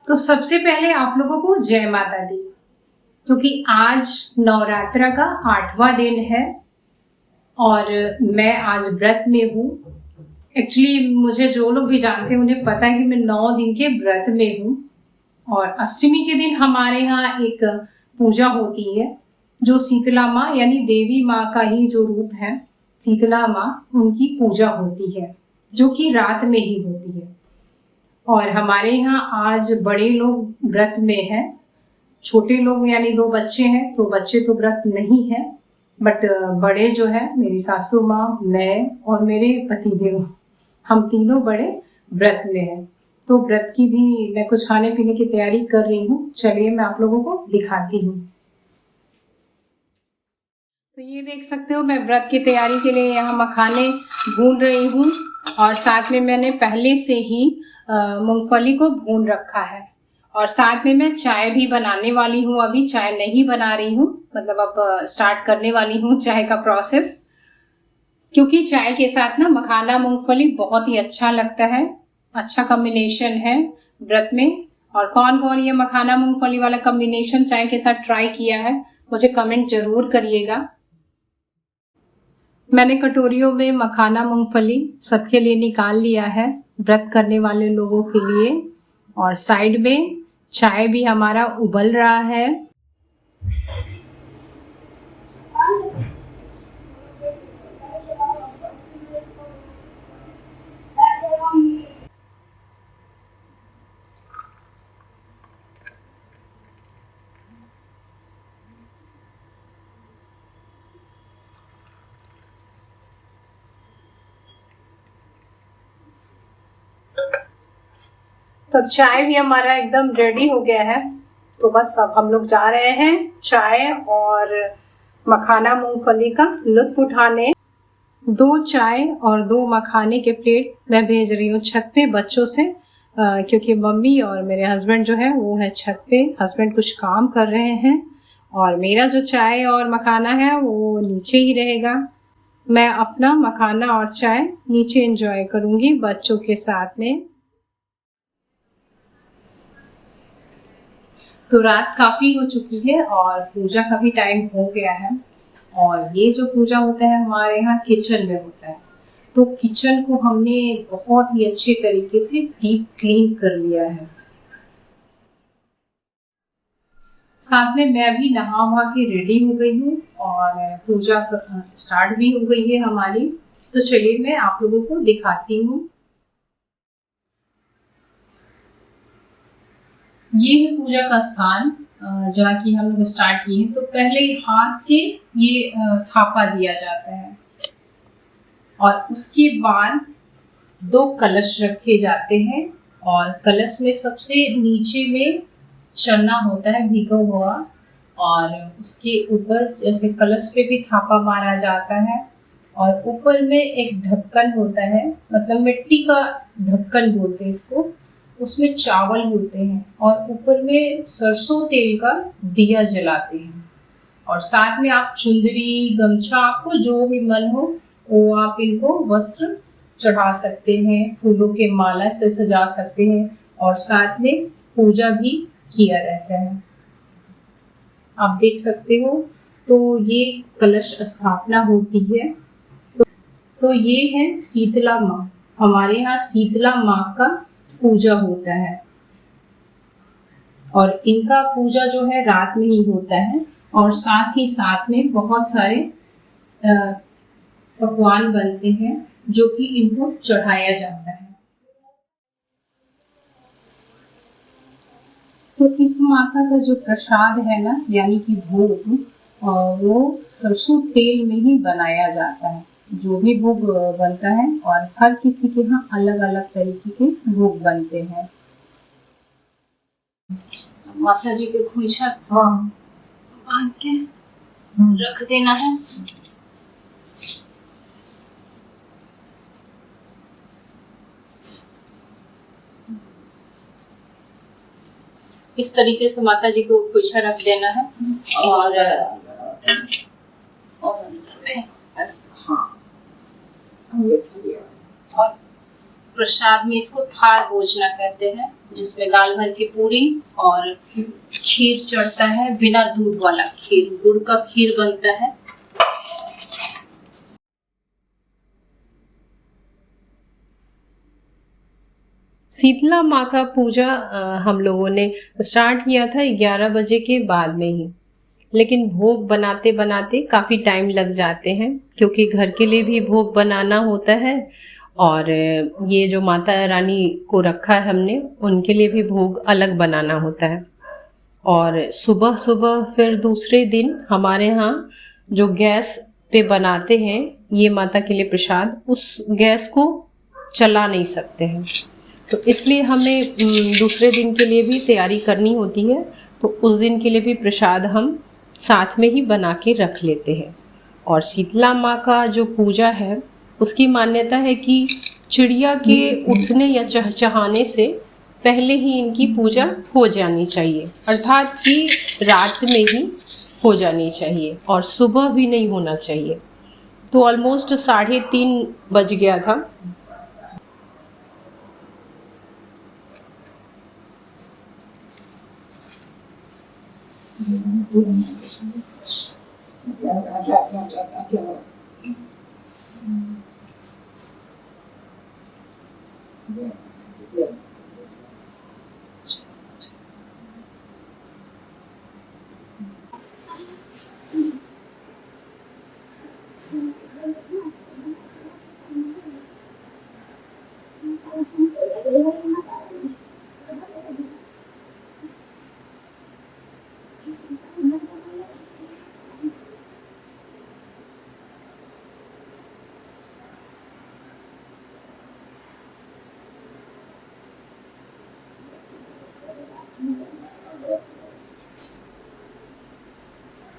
तो सबसे पहले आप लोगों को जय माता दी, क्योंकि आज नवरात्रा का 8वां दिन है और मैं आज व्रत में हूँ। एक्चुअली मुझे जो लोग भी जानते हैं उन्हें पता है कि मैं 9 दिन के व्रत में हूँ। और अष्टमी के दिन हमारे यहाँ एक पूजा होती है जो शीतला माँ यानी देवी माँ का ही जो रूप है, शीतला माँ, उनकी पूजा होती है जो कि रात में ही होती है। और हमारे यहाँ आज बड़े लोग व्रत में हैं, छोटे लोग यानी 2 बच्चे हैं तो बच्चे तो व्रत नहीं है, बट बड़े जो है मेरी सासू माँ, मैं और मेरे पतिदेव, हम तीनों बड़े व्रत में हैं। तो व्रत की भी मैं कुछ खाने पीने की तैयारी कर रही हूँ। चलिए मैं आप लोगों को दिखाती हूँ। तो ये देख सकते हो मैं व्रत की तैयारी के लिए यहाँ मखाने भून रही हूँ और साथ में मैंने पहले से ही मूंगफली को भून रखा है और साथ में मैं चाय भी बनाने वाली हूँ। अभी चाय नहीं बना रही हूँ, मतलब अब स्टार्ट करने वाली हूँ चाय का प्रोसेस, क्योंकि चाय के साथ ना मखाना मूंगफली बहुत ही अच्छा लगता है, अच्छा कॉम्बिनेशन है व्रत में। और कौन कौन ये मखाना मूंगफली वाला कॉम्बिनेशन चाय के साथ ट्राई किया है मुझे कमेंट जरूर करिएगा। मैंने कटोरियों में मखाना मूंगफली सबके लिए निकाल लिया है, व्रत करने वाले लोगों के लिए। और साइड में चाय भी हमारा उबल रहा है। तो चाय भी हमारा एकदम रेडी हो गया है। तो बस अब हम लोग जा रहे हैं चाय और मखाना मूंगफली का लुत्फ उठाने। 2 चाय और 2 मखाने के प्लेट मैं भेज रही हूँ छत पे बच्चों से, क्योंकि मम्मी और मेरे हस्बैंड जो है वो है छत पे, हस्बैंड कुछ काम कर रहे हैं और मेरा जो चाय और मखाना है वो नीचे ही रहेगा। मैं अपना मखाना और चाय नीचे एंजॉय करूंगी बच्चों के साथ में। तो रात काफी हो चुकी है और पूजा का भी टाइम हो गया है। और ये जो पूजा होता है हमारे यहाँ किचन में होता है, तो किचन को हमने बहुत ही अच्छे तरीके से डीप क्लीन कर लिया है। साथ में मैं भी नहा वहा के रेडी हो गई हूँ और पूजा स्टार्ट भी हो गई है हमारी। तो चलिए मैं आप लोगों को दिखाती हूँ। ये है पूजा का स्थान जहाँ की हम लोग स्टार्ट किए हैं। तो पहले हाथ से ये थापा दिया जाता है और उसके बाद 2 कलश रखे जाते हैं और कलश में सबसे नीचे में चना होता है भिगा हुआ और उसके ऊपर जैसे कलश पे भी थापा मारा जाता है और ऊपर में एक ढक्कन होता है, मतलब मिट्टी का ढक्कन बोलते हैं इसको, उसमें चावल होते हैं और ऊपर में सरसों तेल का दिया जलाते हैं। और साथ में आप चुंदरी गमछा, आपको जो भी मन हो वो आप इनको वस्त्र चढ़ा सकते हैं, फूलों के माला से सजा सकते हैं और साथ में पूजा भी किया रहता है। आप देख सकते हो। तो ये कलश स्थापना होती है। तो ये है शीतला माँ, हमारे यहाँ शीतला माँ का पूजा होता है और इनका पूजा जो है रात में ही होता है और साथ ही साथ में बहुत सारे पकवान बनते हैं जो कि इनको चढ़ाया जाता है। तो इस माता का जो प्रसाद है ना, यानी कि भोग, वो सरसों तेल में ही बनाया जाता है। जो भी भोग बनता है और हर किसी के यहाँ अलग अलग तरीके के भोग बनते हैं। माता जी के खोइछा बांध के रख देना है। इस तरीके से माता जी को खोइछा रख देना है और अंदर में और प्रसाद में इसको थार भोजना कहते हैं, जिसमें दाल भर की पूरी और खीर चढ़ता है, बिना दूध वाला खीर, गुड़ का खीर बनता है। शीतला माँ का पूजा हम लोगों ने स्टार्ट किया था 11 बजे के बाद में ही, लेकिन भोग बनाते बनाते काफ़ी टाइम लग जाते हैं, क्योंकि घर के लिए भी भोग बनाना होता है और ये जो माता रानी को रखा है हमने, उनके लिए भी भोग अलग बनाना होता है। और सुबह सुबह फिर दूसरे दिन हमारे यहाँ जो गैस पे बनाते हैं ये माता के लिए प्रसाद, उस गैस को चला नहीं सकते हैं, तो इसलिए हमें दूसरे दिन के लिए भी तैयारी करनी होती है। तो उस दिन के लिए भी प्रसाद हम साथ में ही बना के रख लेते हैं। और शीतला माँ का जो पूजा है उसकी मान्यता है कि चिड़िया के उठने या चहचहाने से पहले ही इनकी पूजा हो जानी चाहिए, अर्थात कि रात में ही हो जानी चाहिए और सुबह भी नहीं होना चाहिए। तो ऑलमोस्ट 3:30 बज गया था।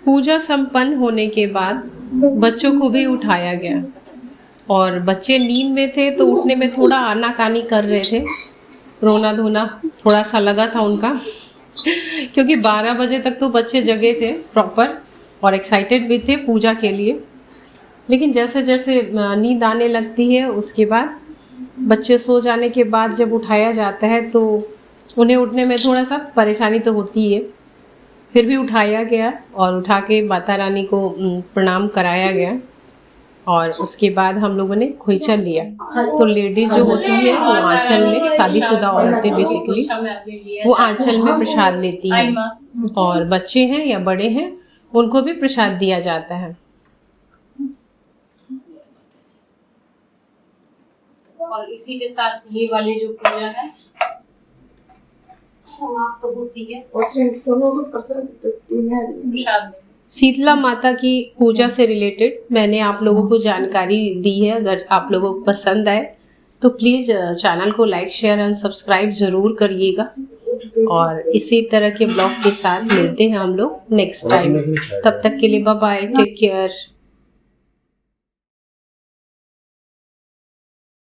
पूजा संपन्न होने के बाद बच्चों को भी उठाया गया और बच्चे नींद में थे तो उठने में थोड़ा आनाकानी कर रहे थे, रोना धोना थोड़ा सा लगा था उनका क्योंकि 12 बजे तक तो बच्चे जगे थे प्रॉपर और एक्साइटेड भी थे पूजा के लिए। लेकिन जैसे जैसे नींद आने लगती है उसके बाद बच्चे सो जाने के बाद जब उठाया जाता है तो उन्हें उठने में थोड़ा सा परेशानी तो होती है, फिर भी उठाया गया और उठा के माता रानी को प्रणाम कराया गया और उसके बाद हम लोगों ने खोइचा लिया। तो लेडीज जो होती है वो आंचल में, शादीशुदा औरतें बेसिकली वो आंचल में प्रसाद लेती हैं और बच्चे हैं या बड़े हैं उनको भी प्रसाद दिया जाता है। और इसी के साथ ये वाली जो पूजा है समाप्त तो होती है। प्रसाद शीतला माता की पूजा से रिलेटेड मैंने आप लोगों को जानकारी दी है। अगर आप लोगों को पसंद आए तो प्लीज चैनल को लाइक शेयर एंड सब्सक्राइब जरूर करिएगा और इसी तरह के ब्लॉग के साथ मिलते हैं हम लोग नेक्स्ट टाइम। तब तक के लिए बाय बाय, टेक केयर।